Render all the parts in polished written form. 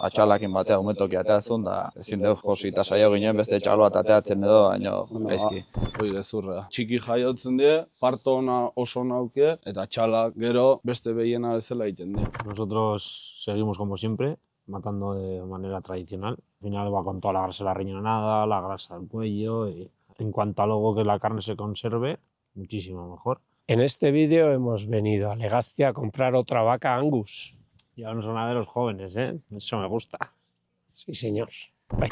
atxalakin batea umetoki ateazun, da ezin dugu josi eta saio ginen beste txalo bat ateatzen edo, baino gaizki. Hoi gezurra. Txiki jaiotzen die, parto ona oso nauke, eta txalak gero beste behiena bezala egiten die. Nosotros seguimos como siempre, matando de manera tradicional. Al final va con toda la grasa de la riñonada, la grasa del cuello y en cuanto a luego que la carne se conserve, muchísimo mejor. En este vídeo hemos venido a Legazpi a comprar otra vaca Angus. Y ahora no son nada de los jóvenes, ¿eh? Eso me gusta. Sí, señor. Bai.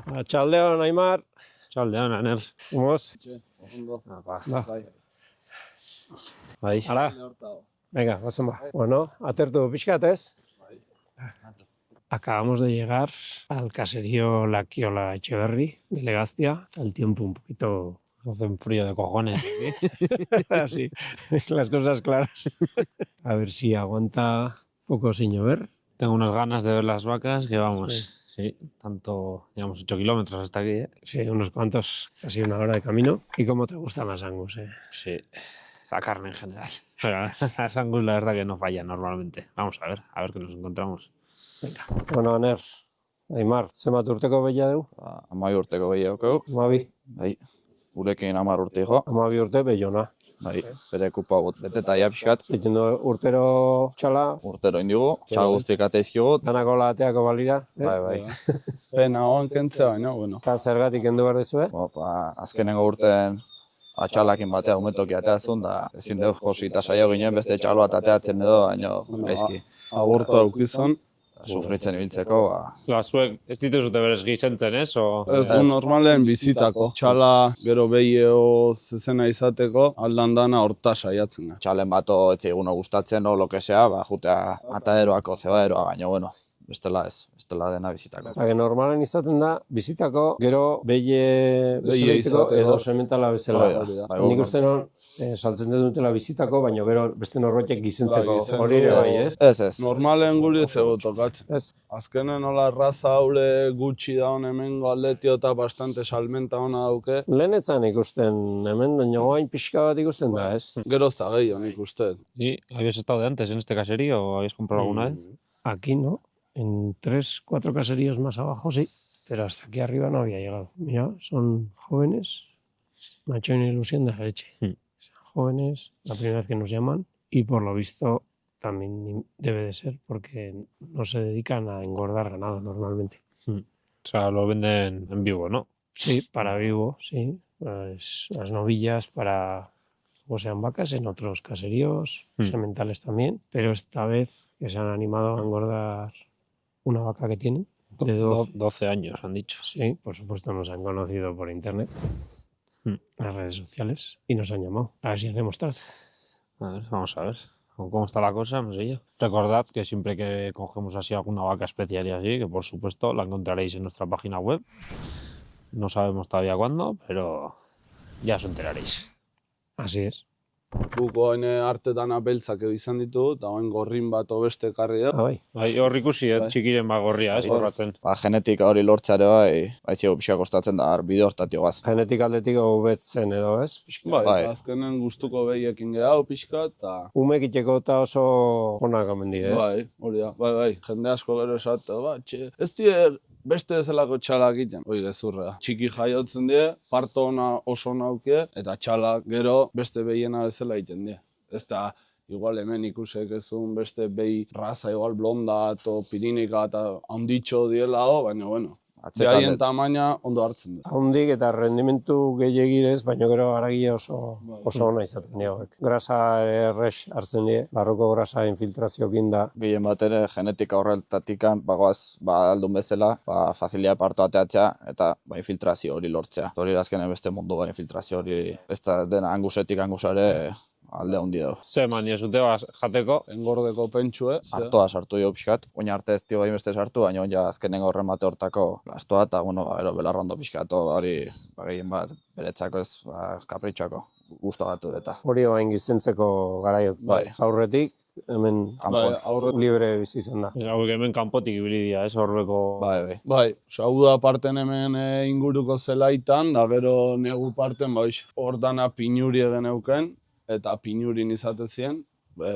Arratsaldeon, Aimar. Txaldean, Aner. Vamos. Apa. Ba. Bai. Hala. Venga, pasen ba. Bueno, atertu pixkat, ez? Acabamos de llegar al caserío La Quiola Echeverri de Legazpia. El tiempo un poquito... Hace un frío de cojones. ¿Sí? así, las cosas claras. A ver si aguanta poco sin llover. Tengo unas ganas de ver las vacas que vamos. Sí, tanto, llevamos 8 kilómetros hasta aquí, ¿eh? Sí, unos cuantos, casi una hora de camino. ¿Y cómo te gustan las Angus, eh? Sí, la carne en general. Pero las Angus la verdad que no fallan normalmente. Vamos a ver qué nos encontramos. Venga. Bueno, Aner, Aimar, zenbat urteko behia dugu? 12 urteko gehiago, 12. bai, gurekin 10 urte jo, 12 urte behiona. bai, bere kupa bete eta ia pixkat, Egiten du urtero txala, urtero indigu, txal guztik ateizkigu, danako lateako balira. bai. Pena hoan kentzea baina, bueno. Eta zergatik kendu behar dizue? Azkenengo urten atxalakin batea umetoki ateazun, da ezin dugu josi eta saio ginen beste txalo bat ateatzen edo, baino gaizki. Agurtu aukizan. Sufritzen ibiltzeko, Zuek ez dituzute berez gizentzen, ez? Ez gu normalen bizitako. Txala gero behio zezena izateko, aldan dana horta saiatzen da. txalen bato etziguno gustatzen o lokesea, jutea ataderoako zebaderoa, baina bueno, bestela ez, bestela dena bizitako. Hage normalen izaten da, bizitako gero behie izateko. edo sementala bezala. Hori da, bai, Nik uste non, saltzen dutela bizitako, baina gero beste norbaitek gizentzeko. Bai, Hori ere bai, ez? Ez. Normalen guri etzego tokatzen. Ez. Azkenen nola raza haule gutxi da hemengo aldetio eta bastante salmenta ona dauke. Lehen etzan ikusten, hemen nagoain pixka bat ikusten da, ez? Gero ez da gehiago nik uste. ¿Y habías estado de antes en este caserío o habías comprado alguna vez? Aquí no, en 3-4 caseríos más abajo sí, pero hasta aquí arriba no había llegado. Mira, son jóvenes, me ha hecho una ilusión de la leche. Son jóvenes, la primera vez que nos llaman y por lo visto también debe de ser porque no se dedican a engordar ganado normalmente. O sea, lo venden en vivo, ¿no? Sí, para vivo, sí. Las novillas para o sean vacas en otros caseríos, sementales también, pero esta vez que se han animado a engordar una vaca que tienen de 12 años, han dicho. Sí, por supuesto nos han conocido por internet, en las redes sociales, y nos han llamado. A ver si hacemos trato. A ver, vamos a ver. ¿Cómo está la cosa? No sé yo. Recordad que siempre que cogemos así alguna vaca especial y así, que por supuesto la encontraréis en nuestra página web. No sabemos todavía cuándo, pero ya os enteraréis. Así es. Guko hain artetan abeltzak izan ditugu, eta hain gorrin bat beste ekarri da. Bai. Bai, hor ikusi, txikiren bagorria, ez horratzen. Genetika hori lortzeare bai zigo pixka kostatzen da, bide hortatik goaz. Genetik aldetik hobetzen edo, ez? Bai, azkenen gustuko behiekin gehau pixka, eta... Umekiteko eta oso onak amendi, ez? Bai, hori da, bai, jende asko gero esate, ez die beste bezalako txalak egiten, hori gezurra. Txiki jaiotzen die, parto ona oso nauke, eta txalak gero beste behiena bezala egiten die. Ez da, igual hemen ikusek ezun beste behi raza, igual blonda, eto pirinika, eta handitxo diela, baina, bueno, behaien tamaina ondo hartzen da. Handik eta rendimentu gehiagirez, baina gero haragia oso ona izaten dira hauek. Grasa errex hartzen die, barroko grasa infiltrazioekin da. Gehien bat ere genetika horretatikan bagoaz aldun bezala, fazilia parto ateatzea eta infiltrazio hori lortzea. Hori azkenen beste mundu infiltrazio hori, ez da dena angusetik angusare alde handi dago. Ze eman diezute jateko? Engordeko pentsue. Artoa sartu jo pixkat, oina arte ez dio bain beste sartu, baina ja azkenengo horren bate hortako lastoa eta belarrondo pixkat, hori gehien bat beretzako ez kapritxoako gustogatu eta. Hori bain gizentzeko garaiot. Bai. Aurretik, hemen libre bizi zen da. Hauek hemen kanpotik ibili dira, ez horbeko... Bai. Hau da parten hemen inguruko zelaitan, da gero negu parten, hor dana pinuri egen euken, eta pinurin izate zien,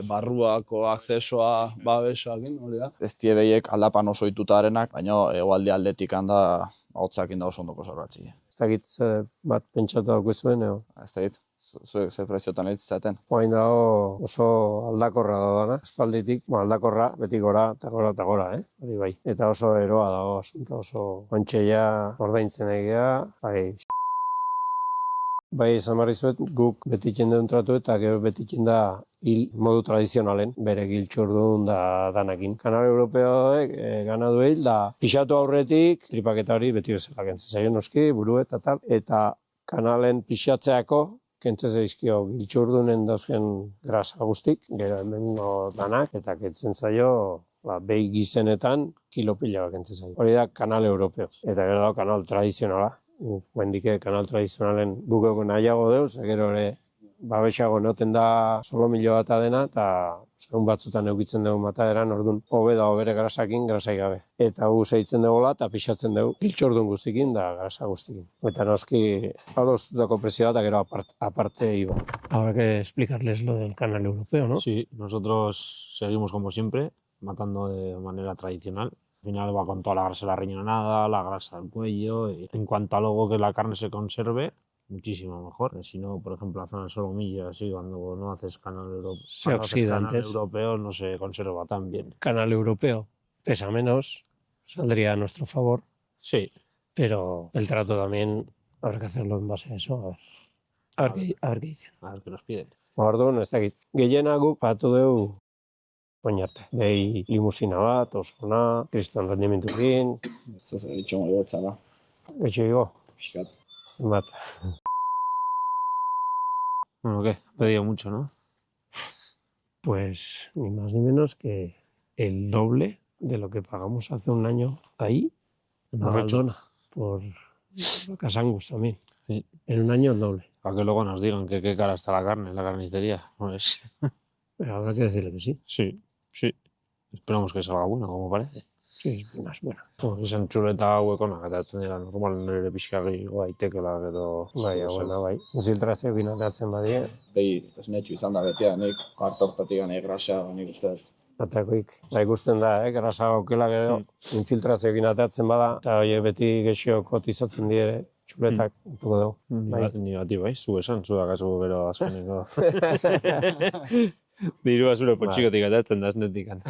barruako akzesoa babesakin, hori da. Ez die behiek aldapan oso ituta arenak, baina egoalde aldetik handa hotzakin da oso ondoko zorratzi. Ez dakit bat pentsatu dauk zuen, eo. Ez da hit, zuek ze preziotan hitz zaten. Oain dago oso aldakorra da dana, espalditik, aldakorra, beti gora eta gora eta gora, hori bai. Eta oso eroa dago, asunta oso ontxeia ordaintzen egia, bai. Bai, esan barri zuet, guk betitzen deun tratu eta gero betitzen da hil modu tradizionalen, bere giltxurdun da danakin. Kanal Europeoek ganadu hil da pixatu aurretik, tripaketa hori beti bezala kentzen zaio noski, buru eta tal, eta kanalen pixatzeako kentzen zaizkio giltxurdunen dauzken grasa guztik, gero hemengo danak, eta kentzen zaio behi gizenetan kilo pila bat kentzen zaio. Hori da Kanal Europeo, eta gero da kanal tradizionala. Guendike kanal tradizionalen gukeko nahiago deuz, gero ere babesago noten da solomilo bat dena, eta segun batzutan eukitzen dugu mataderan, orduan hobe da bere grasakin, grasai gabe. Eta gu zeitzen dugu eta pixatzen dugu giltxordun guztikin da grasa guztikin. Eta noski adostutako prezioa eta gero aparte iba. Habrá que explicarles lo del Canal Europeo, ¿no? Sí, nosotros seguimos como siempre, matando de manera tradicional. Al final va con toda la grasa rellenada, la grasa del cuello. Y en cuanto a luego que la carne se conserve, muchísimo mejor. Si no, por ejemplo, la zona del solomillo, así, cuando no haces canal europeo, no se conserva tan bien. Canal Europeo pesa menos, saldría a nuestro favor. Sí. Pero el trato también habrá que hacerlo en base a eso. A ver qué dicen. A ver qué nos piden. Orduan, ez dakit. Gehiena guk patu dugu oinarte. Behi limusina bat, osona, kriston rendimentukin. Ez ditxongo igotza da. Getxo igo, Piskat. zenbat. Bueno, ¿qué? Ha pedido mucho, ¿no? Pues ni más ni menos que el doble de lo que pagamos hace un año ahí, en Barcelona, por Casangus también. Sí. En un año el doble. Para que luego nos digan que qué cara está la carne en la carnicería. Pues... Pero habrá que decirle que sí. Sí, sí. Esperamos que salga buena, como parece. Sí, es más bueno. Izan txuleta hauekona, eta etzen dira normal nire pixkari goaitekela, gero... Bai, buena, bai. Infiltrazio ginateatzen badie. Behi, esnetxu izan da betea, nik kartortatik gane grasa, nik uste. Atakoik, da ikusten da, grasa gaukela gero, infiltrazio ginateatzen bada, eta hori beti gexio kotizatzen die txuletak, entuko dugu. Ni bati bai, zu esan, zu dakazu gero azkeneko. Dirua zure potxikotik atatzen da esnetikan.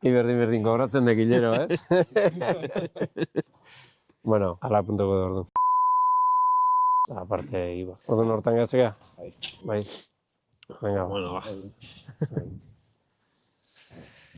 Berdin kobratzen dekilero, ez? Bueno, ala puntuko da orduan. Aparte, iba. Orduan hortan gatzea? Bai. Venga, Bueno, va.